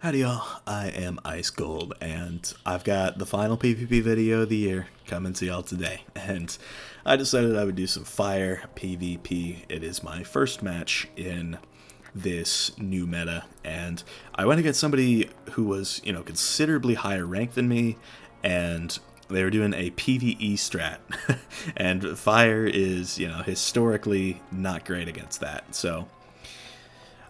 Howdy y'all, I am Ice Gold, and I've got the final PvP video of the year coming to y'all today, and I decided I would do some fire PvP. It is my first match in this new meta, and I went against somebody who was, considerably higher ranked than me, and they were doing a PvE strat, and fire is, historically not great against that, so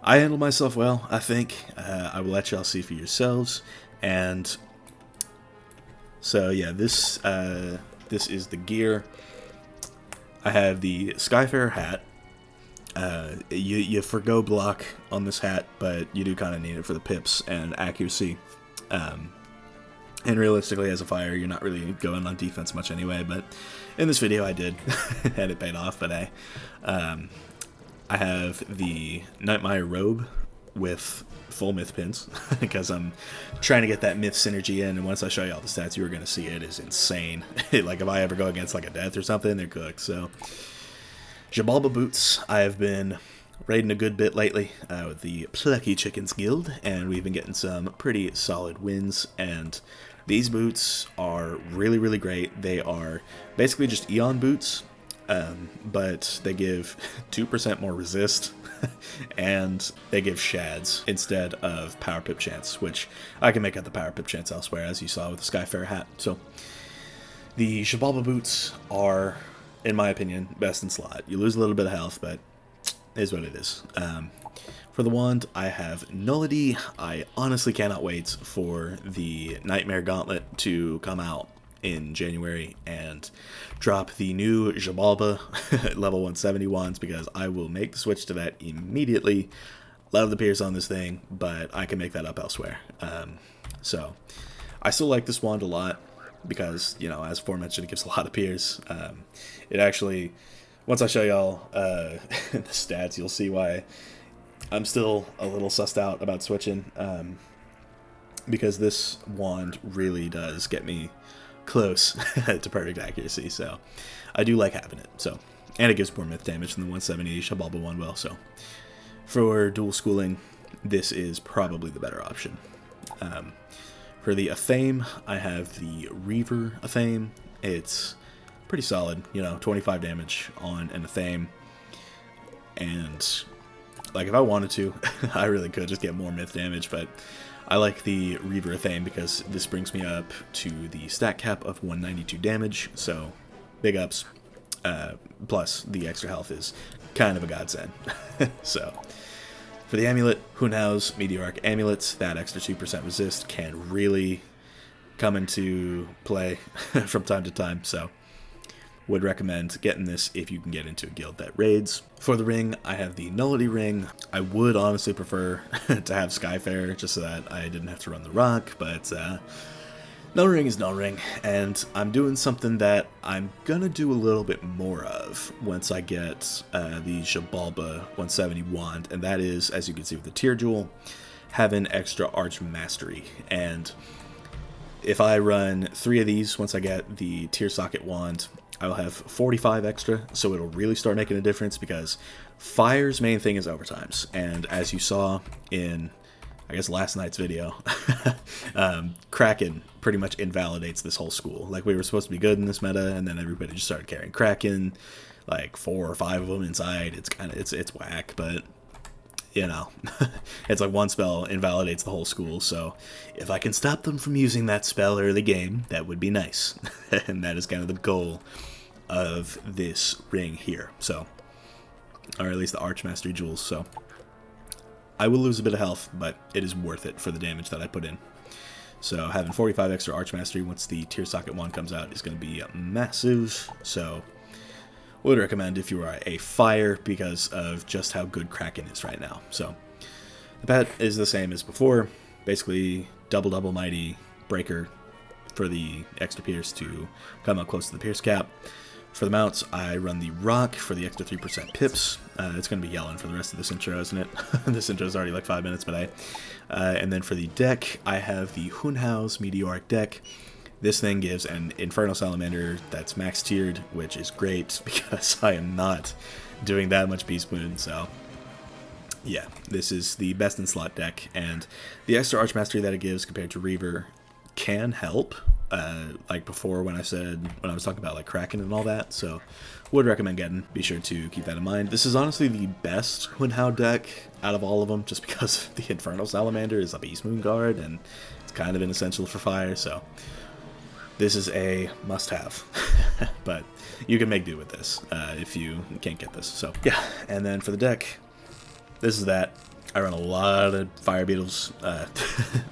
I handled myself well, I think. I will let y'all see for yourselves. And so yeah, this is the gear. I have the Skyfarer hat. You forgo block on this hat, but you do kind of need it for the pips and accuracy. And realistically, as a fire, you're not really going on defense much anyway. But in this video, I did, and it paid off. But I have the Nightmare robe with full myth pins because I'm trying to get that myth synergy in, and once I show you all the stats, you are going to see it is insane. Like if I ever go against like a death or something, they're cooked. So Jabalba boots, I have been raiding a good bit lately with the Plucky Chickens Guild, and we've been getting some pretty solid wins, and these boots are really, really great. They are basically just Eon boots, but they give 2% more resist, and they give shads instead of power pip chance, which I can make out the power pip chance elsewhere, as you saw with the Skyfarer hat. So the Jabalba boots are, in my opinion, best in slot. You lose a little bit of health, but it is what it is. For the wand, I have Nullity. I honestly cannot wait for the Nightmare Gauntlet to come out in January and drop the new Jabalba level 170 wands, because I will make the switch to that immediately. Love the pierce on this thing, but I can make that up elsewhere. So I still like this wand a lot because, as aforementioned, it gives a lot of pierce. It actually, once I show y'all the stats, you'll see why I'm still a little sussed out about switching, because this wand really does get me close to perfect accuracy, so I do like having it. So, and it gives more myth damage than the 170 Jabalba one will, so for dual schooling, this is probably the better option. For the Athame, I have the Reaver Athame. It's pretty solid, 25 damage on an Athame, and like if I wanted to, I really could just get more myth damage, but I like the Reaver Athame because this brings me up to the stat cap of 192 damage, so big ups. Plus, the extra health is kind of a godsend. So, for the amulet, Hunau's Meteoric Amulets, that extra 2% resist can really come into play from time to time, so would recommend getting this if you can get into a guild that raids. For the ring, I have the Nullity ring. I would honestly prefer to have Skyfarer just so that I didn't have to run the rock, but Null ring is Null ring, and I'm doing something that I'm gonna do a little bit more of once I get the Jabalba 170 wand, and that is, as you can see with the tier jewel, having extra arch mastery. And if I run 3 of these once I get the tier socket wand, I'll have 45 extra, so it'll really start making a difference, because Fire's main thing is overtimes, and as you saw in, I guess, last night's video, Kraken pretty much invalidates this whole school. Like, we were supposed to be good in this meta, and then everybody just started carrying Kraken, like 4 or 5 of them inside. It's kind of, it's whack, but it's like one spell invalidates the whole school, so if I can stop them from using that spell early game, that would be nice. And that is kind of the goal of this ring here, so, or at least the Arch Mastery jewels. So I will lose a bit of health, but it is worth it for the damage that I put in. So having 45 extra Arch Mastery once the tier socket wand comes out is going to be massive, so would recommend if you are a fire because of just how good Kraken is right now. So the pet is the same as before, basically double mighty breaker for the extra pierce to come up close to the pierce cap. For the mounts, I run the rock for the extra 3% pips. It's going to be yelling for the rest of this intro, isn't it? This intro is already like 5 minutes, but and then for the deck, I have the Hunau's Meteoric deck. This thing gives an Inferno Salamander that's max tiered, which is great because I am not doing that much Beast Moon, so yeah, this is the best in slot deck, and the extra Arch Mastery that it gives compared to Reaver can help. Like before when I was talking about like Kraken and all that, so would recommend getting. Be sure to keep that in mind. This is honestly the best Hunhow deck out of all of them, just because the Infernal Salamander is a Beast Moon Guard, and it's kind of an essential for fire, so this is a must-have. But you can make do with this if you can't get this. So yeah, and then for the deck, this is that. I run a lot of Fire Beetles. I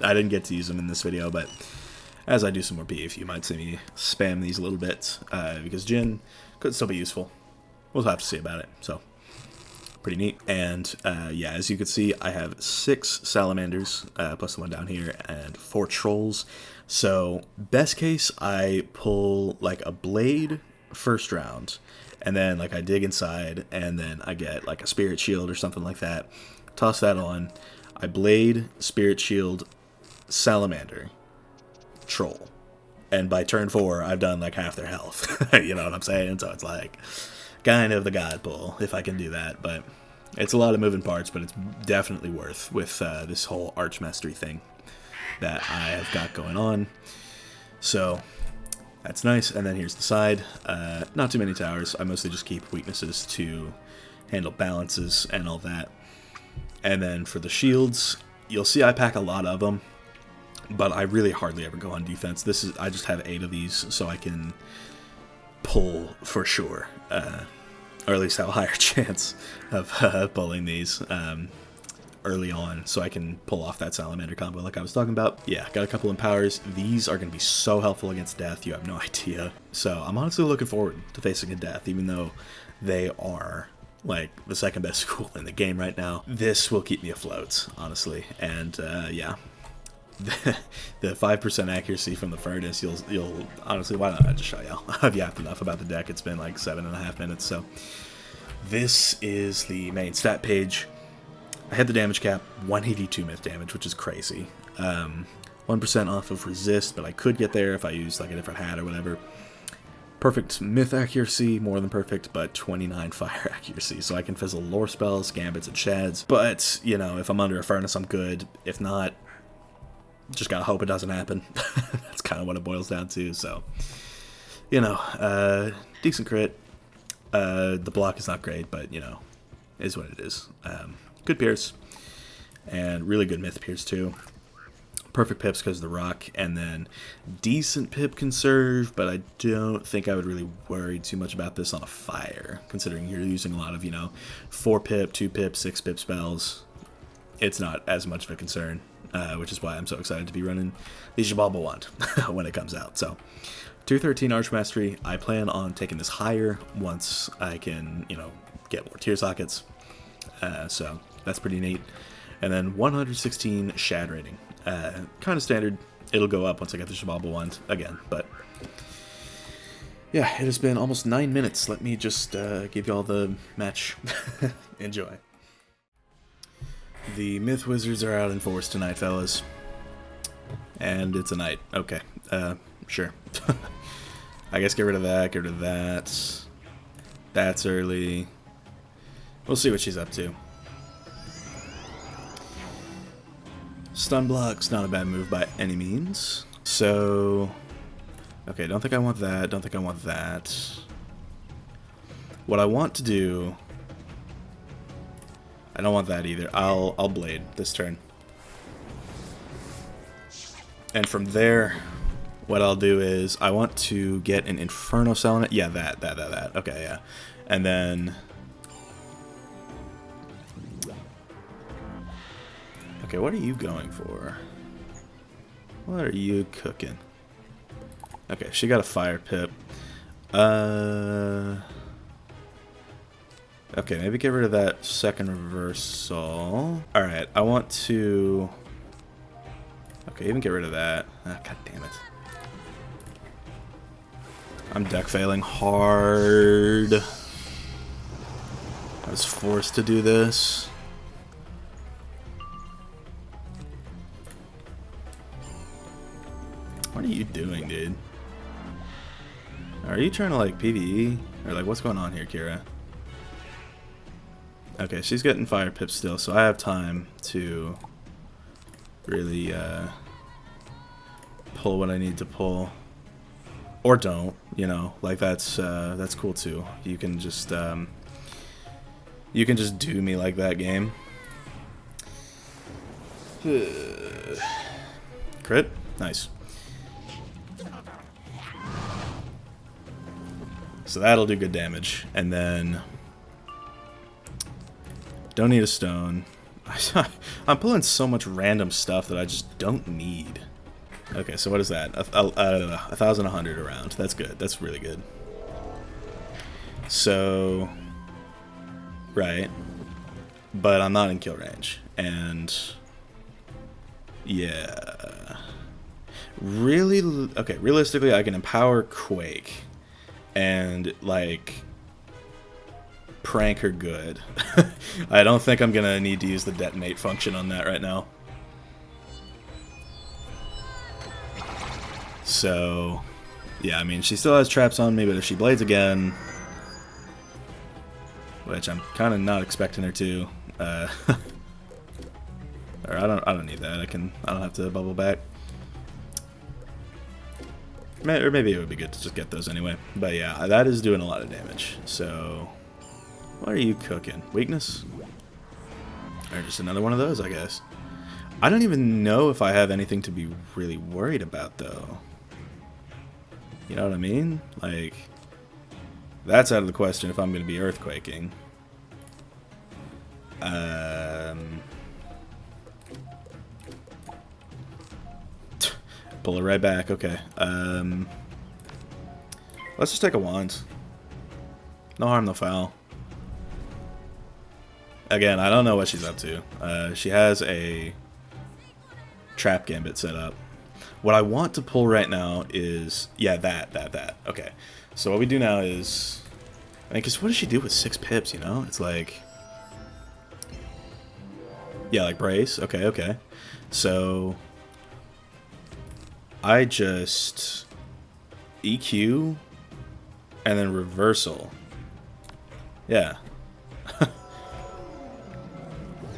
didn't get to use them in this video, but as I do some more PvP, you might see me spam these a little bit, because Jin could still be useful. We'll have to see about it, so pretty neat. And yeah, as you can see, I have 6 Salamanders, plus the one down here, and 4 Trolls. So best case, I pull like a Blade first round, and then like I dig inside, and then I get like a Spirit Shield or something like that. Toss that on. I Blade, Spirit Shield, Salamander, Troll, and by turn 4 I've done like half their health. You know what I'm saying? So it's like kind of the god pull if I can do that, but it's a lot of moving parts, but it's definitely worth with this whole Arch Mastery thing that I have got going on. So that's nice. And then here's the side. Not too many towers. I mostly just keep weaknesses to handle balances and all that. And then for the shields, you'll see I pack a lot of them, but I really hardly ever go on defense. I just have 8 of these, so I can pull for sure, or at least have a higher chance of pulling these early on, so I can pull off that Salamander combo like I was talking about. Yeah, got a couple empowers. These are going to be so helpful against death, you have no idea. So I'm honestly looking forward to facing a death, even though they are like the second best school in the game right now. This will keep me afloat, honestly, and yeah. The 5% accuracy from the furnace, you'll honestly, why don't I just show y'all? I've yapped enough about the deck. It's been like 7.5 minutes. So this is the main stat page. I had the damage cap, 182 myth damage, which is crazy. 1% off of resist, but I could get there if I used like a different hat or whatever. Perfect myth accuracy, more than perfect, but 29 fire accuracy, so I can fizzle lore spells, gambits, and shads. But you know, if I'm under a furnace, I'm good. If not, just gotta hope it doesn't happen. That's kind of what it boils down to. So, you know, decent crit. The block is not great, but you know, is what it is. Good Pierce, and really good Myth Pierce too. Perfect pips because of the rock, and then decent pip conserve, but I don't think I would really worry too much about this on a fire, considering you're using a lot of, you know, 4 pip, 2 pip, 6 pip spells. It's not as much of a concern. Which is why I'm so excited to be running the Jababa wand when it comes out. So, 213 Arch Mastery. I plan on taking this higher once I can, you know, get more tier sockets. So that's pretty neat. And then 116 Shad rating. Kind of standard. It'll go up once I get the Jababa wand again. But yeah, it has been almost 9 minutes. Let me just give you all the match. Enjoy. The Myth Wizards are out in force tonight, fellas. And it's a night. Okay. Sure. I guess get rid of that, get rid of that. That's early. We'll see what she's up to. Stun block's not a bad move by any means. So, okay, don't think I want that, don't think I want that. What I want to do... I don't want that either. I'll Blade this turn. And from there, what I'll do is I want to get an Inferno Salamander. Yeah, that. Okay, yeah. And then... Okay, what are you going for? What are you cooking? Okay, she got a Fire Pip. Okay, maybe get rid of that second reversal. Alright, I want to... Okay, even get rid of that. Ah, God damn it. I'm deck failing hard. I was forced to do this. What are you doing, dude? Are you trying to, like, PvE? Or, like, what's going on here, Kira? Okay, she's getting fire pips still, so I have time to really pull what I need to pull. Or don't, you know, like that's cool too. You can just do me like that, game. Crit? Nice. So that'll do good damage. And then don't need a stone. I'm pulling so much random stuff that I just don't need. Okay, so what is that? 1,100 around. That's good. That's really good. So, right. But I'm not in kill range. And, yeah. Really, okay, realistically, I can empower Quake. And, like, prank her good. I don't think I'm going to need to use the detonate function on that right now. So, yeah, I mean, she still has traps on me, but if she blades again, which I'm kind of not expecting her to, or I don't need that. I don't have to bubble back. Or maybe it would be good to just get those anyway. But yeah, that is doing a lot of damage. So, what are you cooking? Weakness? Or just another one of those, I guess. I don't even know if I have anything to be really worried about, though. You know what I mean? Like, that's out of the question if I'm going to be earthquaking. Pull it right back. Okay. Let's just take a wand. No harm, no foul. Again, I don't know what she's up to. She has a trap gambit set up. What I want to pull right now is... Yeah, that. Okay. So what we do now is... I mean, because what does she do with 6 pips, you know? It's like... Yeah, like brace. Okay. So... I just... EQ... And then reversal. Yeah.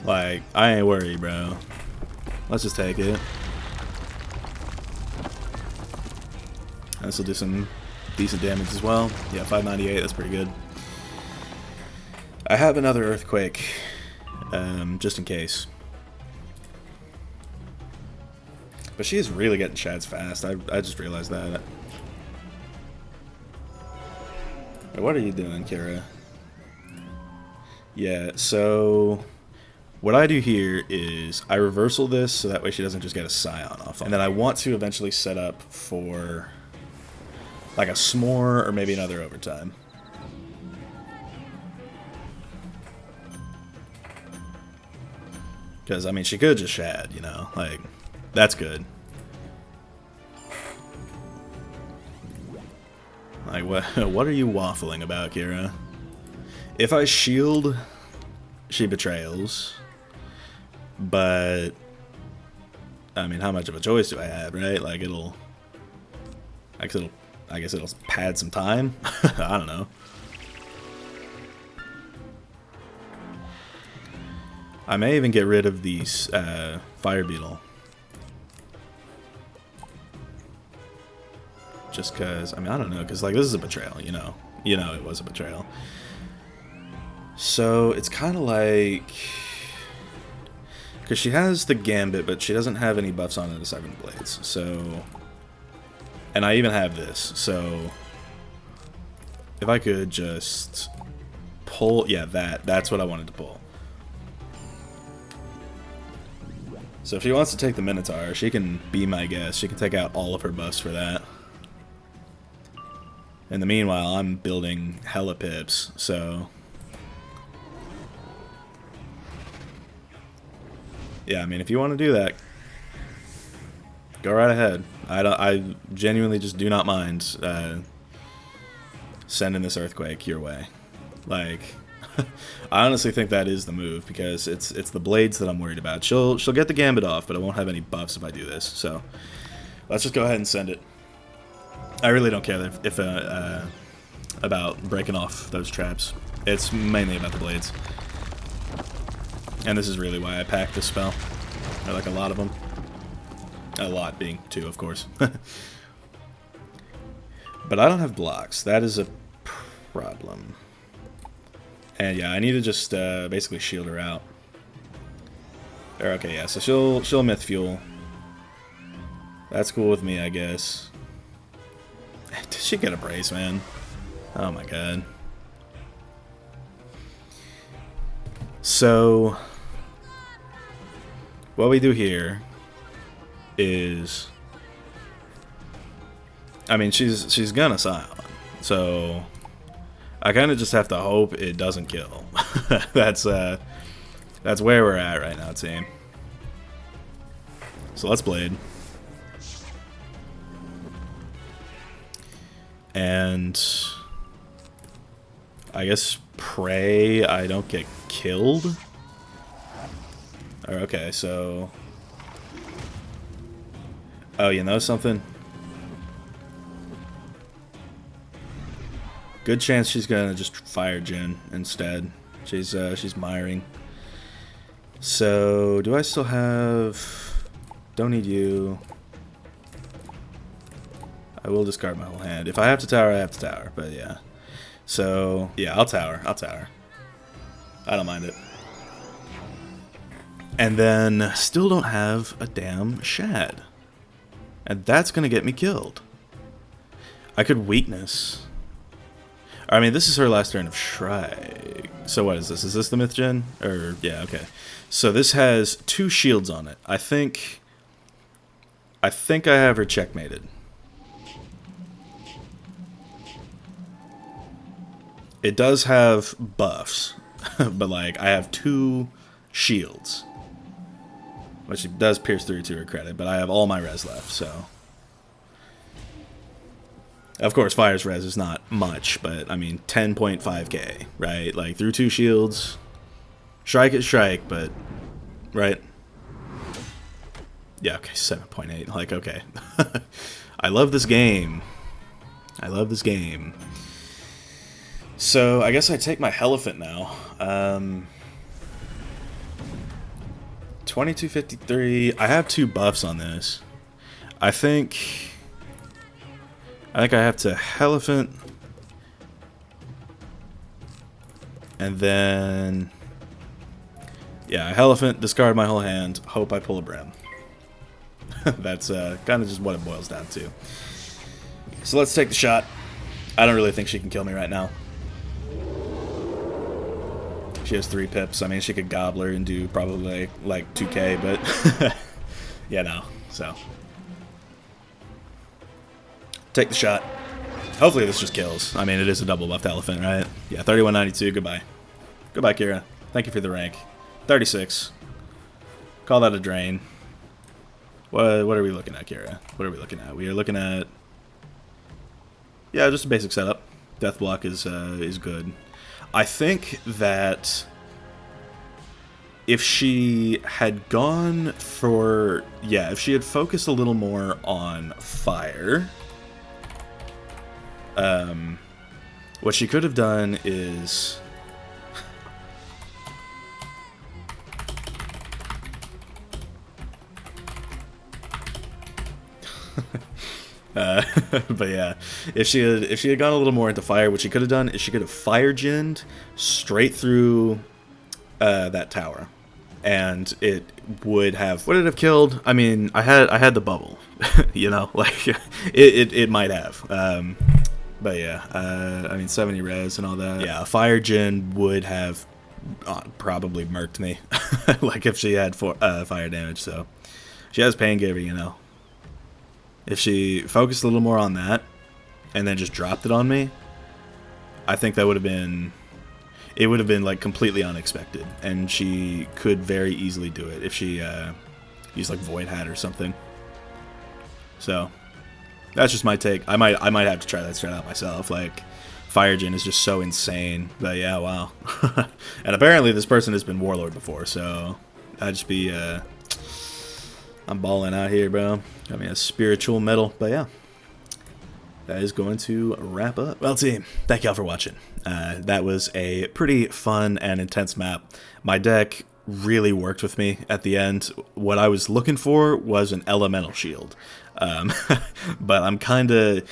Like, I ain't worried, bro. Let's just take it. This will do some decent damage as well. Yeah, 598, that's pretty good. I have another earthquake, just in case. But she is really getting shads fast. I just realized that. Wait, what are you doing, Kira? Yeah, so... What I do here is I reversal this so that way she doesn't just get a scion off. And then I want to eventually set up for like a s'more or maybe another overtime. Because, I mean, she could just shad, you know? Like, that's good. Like, what are you waffling about, Kira? If I shield, she betrayals. But, I mean, how much of a choice do I have, right? Like, I guess it'll pad some time. I don't know. I may even get rid of these fire beetle. Just because, I mean, I don't know, because, like, this is a betrayal, you know. You know it was a betrayal. So, it's kind of like... Because she has the gambit, but she doesn't have any buffs on it to 7 blades, so... And I even have this, so... If I could just... pull... Yeah, that's what I wanted to pull. So if she wants to take the Minotaur, she can be my guest. She can take out all of her buffs for that. In the meanwhile, I'm building hella pips, so... Yeah, I mean, if you want to do that, go right ahead. I genuinely just do not mind sending this earthquake your way. Like, I honestly think that is the move because it's the blades that I'm worried about. She'll get the gambit off, but I won't have any buffs if I do this. So let's just go ahead and send it. I really don't care if about breaking off those traps. It's mainly about the blades. And this is really why I packed this spell. I like a lot of them. A lot being 2, of course. But I don't have blocks. That is a problem. And yeah, I need to just basically shield her out. Okay, yeah, so she'll myth fuel. That's cool with me, I guess. Did she get a brace, man? Oh my god. So what we do here is, I mean, she's gonna Scion, so I kind of just have to hope it doesn't kill. That's where we're at right now, team. So let's Blade. And I guess pray I don't get killed. Or, okay, so... Oh, you know something? Good chance she's gonna just fire Jin instead. She's miring. So, do I still have... Don't need you. I will discard my whole hand. If I have to tower, I have to tower, but yeah. So, yeah, I'll tower. I'll tower. I don't mind it. And then, still don't have a damn Shad. And that's gonna get me killed. I could weakness. I mean, this is her last turn of Shrike. So what is this? Is this the Myth Gen? Or, yeah, okay. So this has 2 shields on it. I think I have her checkmated. It does have buffs, but like I have 2 shields, which does pierce through to her credit, but I have all my res left, so. Of course, Fire's res is not much, but I mean 10.5k, right? Like through 2 shields, Shrike is Shrike, but, right? Yeah, okay, 7.8, like, okay. I love this game. I love this game. So, I guess I take my Elephant now. 2253. I have 2 buffs on this. I think I have to Elephant. And then... Yeah, Elephant, discard my whole hand, hope I pull a Brim. That's kind of just what it boils down to. So let's take the shot. I don't really think she can kill me right now. She has 3 pips. I mean, she could Gobbler and do probably like 2k, but yeah, no. So take the shot. Hopefully this just kills. I mean, it is a double buffed Elephant, right? Yeah, 3192. Goodbye. Goodbye, Kira. Thank you for the rank. 36. Call that a drain. What are we looking at, Kira? What are we looking at? We are looking at, yeah, just a basic setup. Death block is good. I think that if she had gone for, yeah, if she had focused a little more on fire, what she could have done is but yeah, if she had gone a little more into fire, what she could have done is she could have fire ginned straight through that tower, and it would have killed. I mean, I had the bubble, you know, like it might have. But yeah, I mean 70 res and all that. Yeah, a fire gin would have probably murked me, like if she had fire damage. So she has pain giver, you know. If she focused a little more on that, and then just dropped it on me, I think that would have been, it would have been like completely unexpected, and she could very easily do it if she used like Void Hat or something. So that's just my take. I might have to try that strat out myself. Like Fire Djinn is just so insane. But yeah, wow. And apparently this person has been Warlord before, so I'd just be I'm balling out here, bro. I mean, a spiritual medal, but yeah. That is going to wrap up. Well, team, thank y'all for watching. That was a pretty fun and intense map. My deck really worked with me at the end. What I was looking for was an elemental shield. But I'm kind of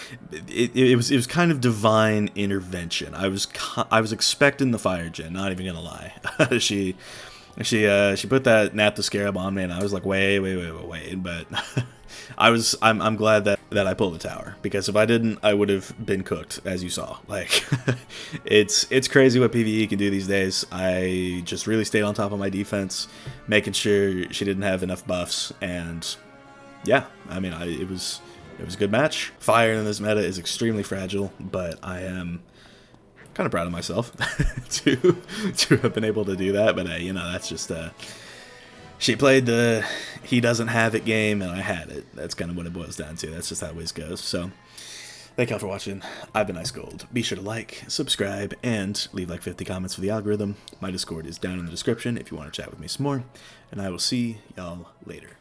it was kind of divine intervention. I was expecting the fire gen, not even gonna lie. She put that Nap the Scarab on me, and I was like, wait. But I'm glad that I pulled the tower, because if I didn't, I would have been cooked, as you saw. Like, it's crazy what PvE can do these days. I just really stayed on top of my defense, making sure she didn't have enough buffs, and yeah, I mean, it was a good match. Fire in this meta is extremely fragile, but I am kind of proud of myself to have been able to do that. But you know, that's just she played the he doesn't have it game, and I had it. That's kind of what it boils down to. That's just how Wiz goes. So thank y'all for watching. I've been Ice Gold. Be sure to like, subscribe, and leave like 50 comments for the algorithm. My Discord is down in the description if you want to chat with me some more, and I will see y'all later.